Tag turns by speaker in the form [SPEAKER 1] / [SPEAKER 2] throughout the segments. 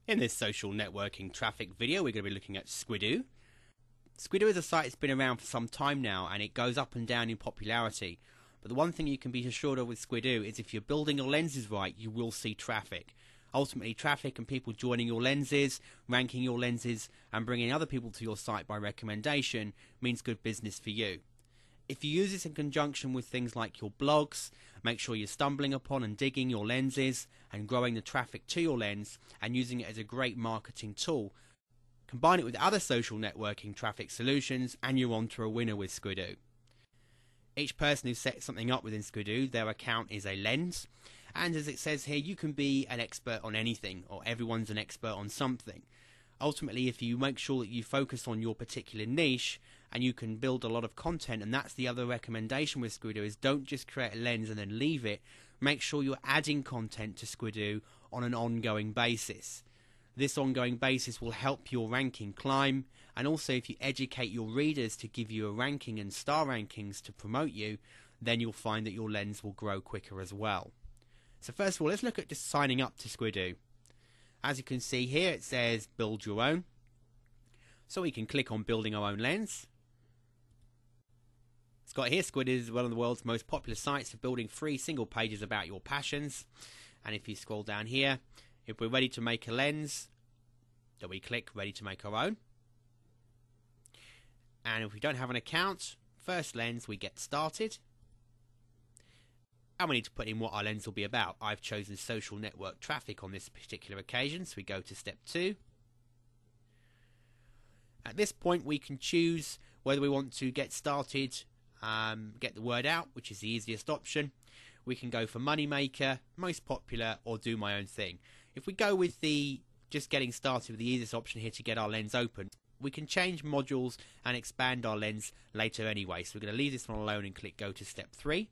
[SPEAKER 1] In this social networking traffic video, we're going to be looking at Squidoo. Squidoo is a site that's been around for some time now, and it goes up and down in popularity. But the one thing you can be assured of with Squidoo is if you're building your lenses right, you will see traffic. Ultimately, traffic and people joining your lenses, ranking your lenses, and bringing other people to your site by recommendation means good business for you. If you use this in conjunction with things like your blogs, make sure you're stumbling upon and digging your lenses and growing the traffic to your lens and using it as a great marketing tool. Combine it with other social networking traffic solutions and you're on to a winner with Squidoo. Each person who sets something up within Squidoo, their account is a lens. And as it says here, you can be an expert on anything, or everyone's an expert on something. Ultimately, if you make sure that you focus on your particular niche and you can build a lot of content, and that's the other recommendation with Squidoo, is don't just create a lens and then leave it. Make sure you're adding content to Squidoo on an ongoing basis. This ongoing basis will help your ranking climb, and also if you educate your readers to give you a ranking and star rankings to promote you, then you'll find that your lens will grow quicker as well. So first of all, let's look at just signing up to Squidoo. As you can see here, it says build your own. So we can click on building our own lens. It's got here, Squidoo is one of the world's most popular sites for building free single pages about your passions. And if you scroll down here, if we're ready to make a lens, then we click ready to make our own. And if we don't have an account, first lens, we get started. And we need to put in what our lens will be about. I've chosen social network traffic on this particular occasion, so we go to step 2. At this point we can choose whether we want to get started, get the word out, which is the easiest option. We can go for moneymaker, most popular, or do my own thing. If we go with the just getting started with the easiest option here to get our lens open, we can change modules and expand our lens later anyway. So we're going to leave this one alone and click go to step 3.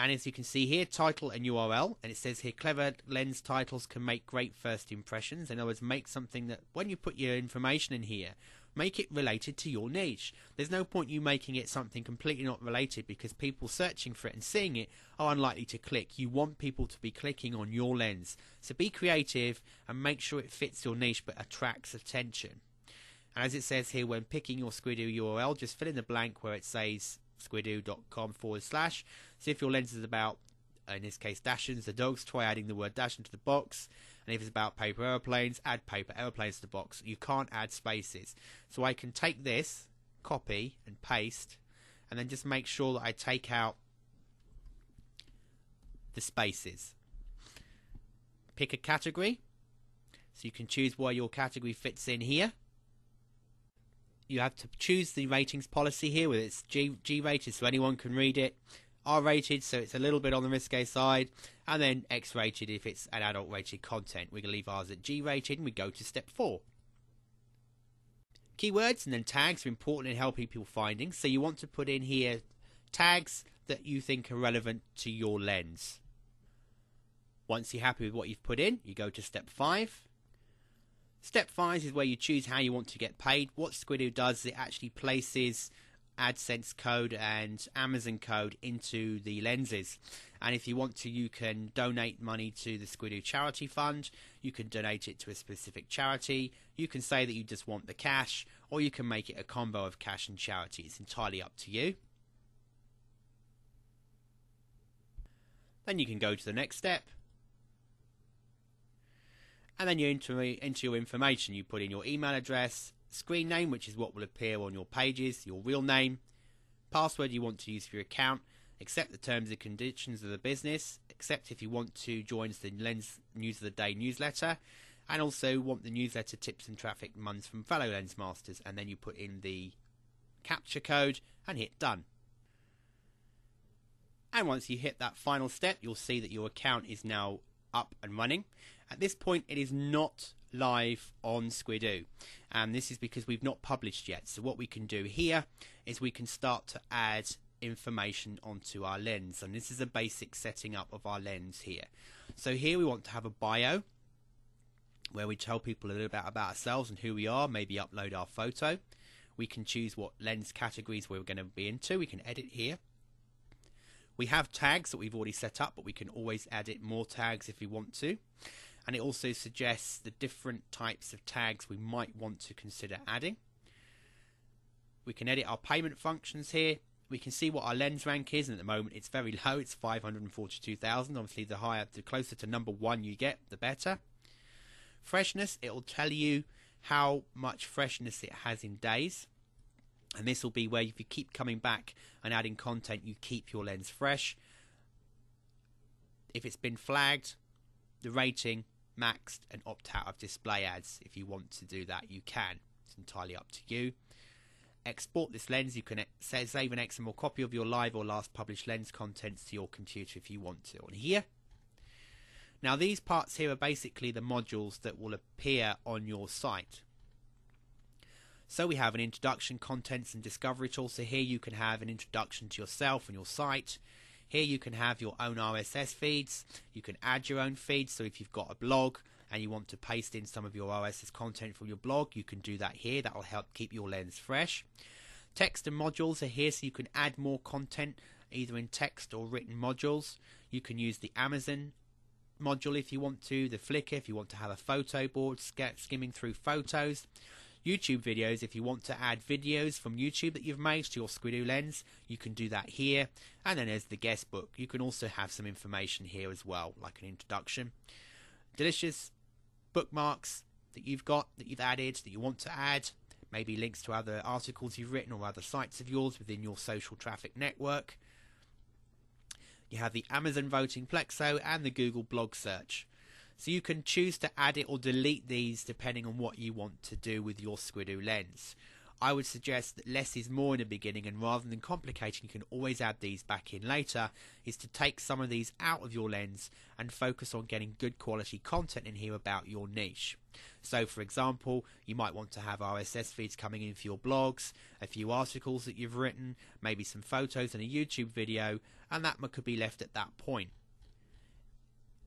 [SPEAKER 1] And as you can see here, title and URL, and it says here clever lens titles can make great first impressions. In other words, make something that when you put your information in here, make it related to your niche. There's no point you making it something completely not related, because people searching for it and seeing it are unlikely to click. You want people to be clicking on your lens. So be creative and make sure it fits your niche but attracts attention. And as it says here, when picking your Squidoo URL, just fill in the blank where it says squidoo.com/. So if your lens is about, in this case, Dachshunds, the dogs, try adding the word Dachshund to the box. And if it's about paper aeroplanes, add paper aeroplanes to the box. You can't add spaces. So I can take this, copy and paste, and then just make sure that I take out the spaces. Pick a category. So you can choose where your category fits in here. You have to choose the ratings policy here, where it's G-rated so anyone can read it, R-rated so it's a little bit on the risque side, and then X-rated if it's an adult rated content. We're going to leave ours at G-rated and we go to step 4. Keywords and then tags are important in helping people finding, so you want to put in here tags that you think are relevant to your lens. Once you're happy with what you've put in, you go to step 5. Step 5 is where you choose how you want to get paid. What Squidoo does is it actually places AdSense code and Amazon code into the lenses. And if you want to, you can donate money to the Squidoo charity fund. You can donate it to a specific charity. You can say that you just want the cash, or you can make it a combo of cash and charity. It's entirely up to you. Then you can go to the next step. And then you enter your information. You put in your email address, screen name, which is what will appear on your pages, your real name, password you want to use for your account, accept the terms and conditions of the business, accept if you want to join the Lens News of the Day newsletter, and also want the newsletter tips and traffic runs from fellow lens masters, and then you put in the capture code and hit done. And once you hit that final step, you'll see that your account is now up and running. At this point, it is not live on Squidoo, and this is because we've not published yet. So what we can do here is we can start to add information onto our lens, and this is a basic setting up of our lens here. So here we want to have a bio where we tell people a little bit about ourselves and who we are, maybe upload our photo. We can choose what lens categories we're going to be into. We can edit here. We have tags that we've already set up, but we can always edit more tags if we want to. and it also suggests the different types of tags we might want to consider adding. We can edit our payment functions here. We can see what our lens rank is, and at the moment it's very low. It's 542,000. Obviously, the closer to number 1 you get, the better. Freshness, it will tell you how much freshness it has in days, and this will be where if you keep coming back and adding content, you keep your lens fresh. If it's been flagged, the rating, maxed, and opt out of display ads. If you want to do that, you can. It's entirely up to you. Export this lens. You can save an XML copy of your live or last published lens contents to your computer if you want to. On here. Now these parts here are basically the modules that will appear on your site. So we have an introduction, contents and discovery tool. So here you can have an introduction to yourself and your site. Here you can have your own RSS feeds. You can add your own feeds. So if you've got a blog and you want to paste in some of your RSS content from your blog, you can do that here. That will help keep your lens fresh. Text and modules are here, so you can add more content either in text or written modules. You can use the Amazon module if you want to, the Flickr if you want to have a photo board skimming through photos. YouTube videos, if you want to add videos from YouTube that you've made to your Squidoo lens, you can do that here. And then there's the guest book. You can also have some information here as well, like an introduction. Delicious bookmarks that you've got, that you've added, that you want to add, maybe links to other articles you've written or other sites of yours within your social traffic network. You have the Amazon voting Plexo and the Google blog search. So you can choose to add it or delete these depending on what you want to do with your Squidoo lens. I would suggest that less is more in the beginning, and rather than complicating, you can always add these back in later, is to take some of these out of your lens and focus on getting good quality content in here about your niche. So for example, you might want to have RSS feeds coming in for your blogs, a few articles that you've written, maybe some photos and a YouTube video, and that could be left at that point.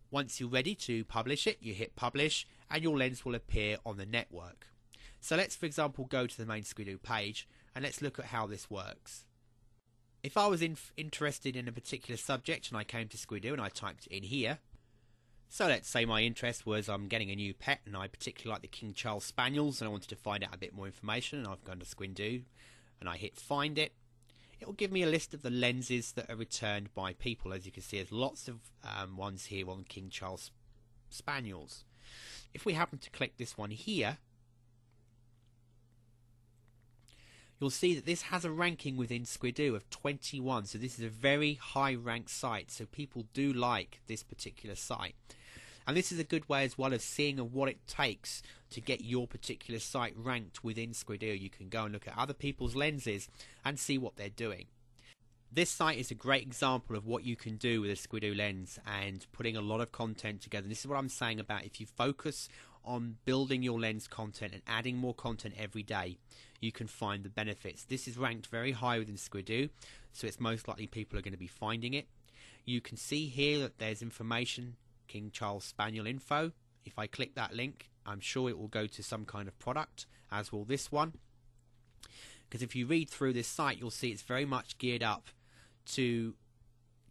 [SPEAKER 1] Once you're ready to publish it, you hit publish and your lens will appear on the network. So let's, for example, go to the main Squidoo page and let's look at how this works. If I was interested in a particular subject and I came to Squidoo and I typed it in here, so let's say my interest was I'm getting a new pet and I particularly like the King Charles Spaniels and I wanted to find out a bit more information, and I've gone to Squidoo and I hit find it. It will give me a list of the lenses that are returned by people. As you can see, there's lots of ones here on King Charles Spaniels. If we happen to click this one here, you'll see that this has a ranking within Squidoo of 21. So this is a very high ranked site. So people do like this particular site. And this is a good way as well of seeing what it takes to get your particular site ranked within Squidoo. You can go and look at other people's lenses and see what they're doing. This site is a great example of what you can do with a Squidoo lens and putting a lot of content together. And this is what I'm saying about if you focus on building your lens content and adding more content every day, you can find the benefits. This is ranked very high within Squidoo, so it's most likely people are going to be finding it. You can see here that there's information, King Charles Spaniel info. If I click that link, I'm sure it will go to some kind of product, as will this one. Because if you read through this site, you'll see it's very much geared up to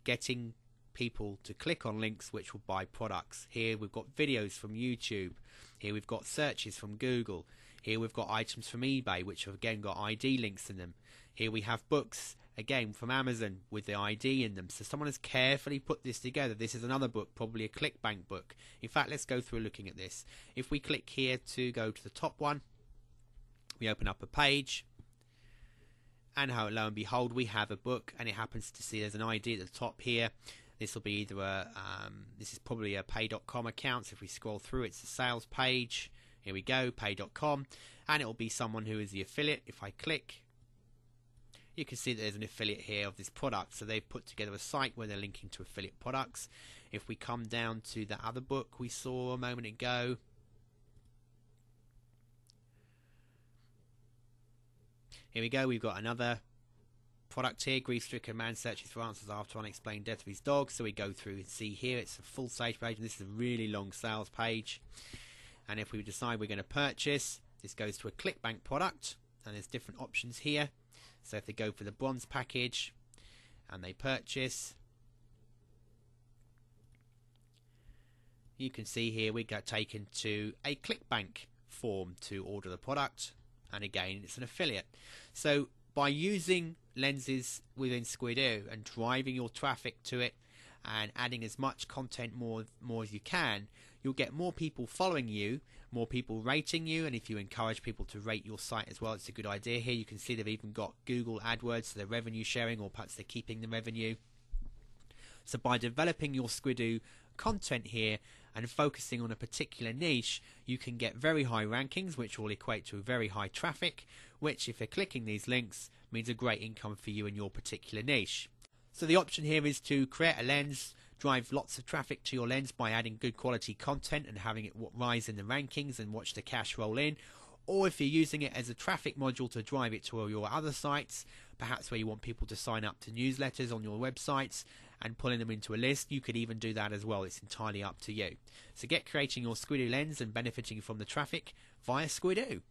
[SPEAKER 1] getting people to click on links which will buy products. Here we've got videos from YouTube. Here we've got searches from Google. Here we've got items from eBay, which have again got ID links in them. Here we have books, again from Amazon, with the ID in them. So someone has carefully put this together. This is another book, probably a ClickBank book. In fact, let's go through looking at this. If we click here to go to the top one, we open up a page, and lo and behold, we have a book, and it happens to see there's an ID at the top here. This will be either this is probably a pay.com account. So if we scroll through, it's a sales page. Here we go, pay.com, and it will be someone who is the affiliate. If I click, you can see that there's an affiliate here of this product. So they've put together a site where they're linking to affiliate products. If we come down to the other book we saw a moment ago, here we go, we've got another product here. Grief-stricken man searches for answers after unexplained death of his dog. So we go through and see here it's a full sales page, and this is a really long sales page. And if we decide we're going to purchase, this goes to a ClickBank product, and there's different options here. So if they go for the bronze package and they purchase, you can see here we got taken to a ClickBank form to order the product, and again it's an affiliate. So by using lenses within Squidoo and driving your traffic to it and adding as much content more as you can, you'll get more people following you, more people rating you, and if you encourage people to rate your site as well, it's a good idea. Here you can see they've even got Google AdWords, so they're revenue sharing, or perhaps they're keeping the revenue. So by developing your Squidoo content here and focusing on a particular niche, you can get very high rankings, which will equate to very high traffic, which if they're clicking these links means a great income for you in your particular niche. So the option here is to create a lens, drive lots of traffic to your lens by adding good quality content and having it rise in the rankings and watch the cash roll in. Or if you're using it as a traffic module to drive it to your other sites, perhaps where you want people to sign up to newsletters on your websites and pulling them into a list, you could even do that as well. It's entirely up to you. So get creating your Squidoo lens and benefiting from the traffic via Squidoo.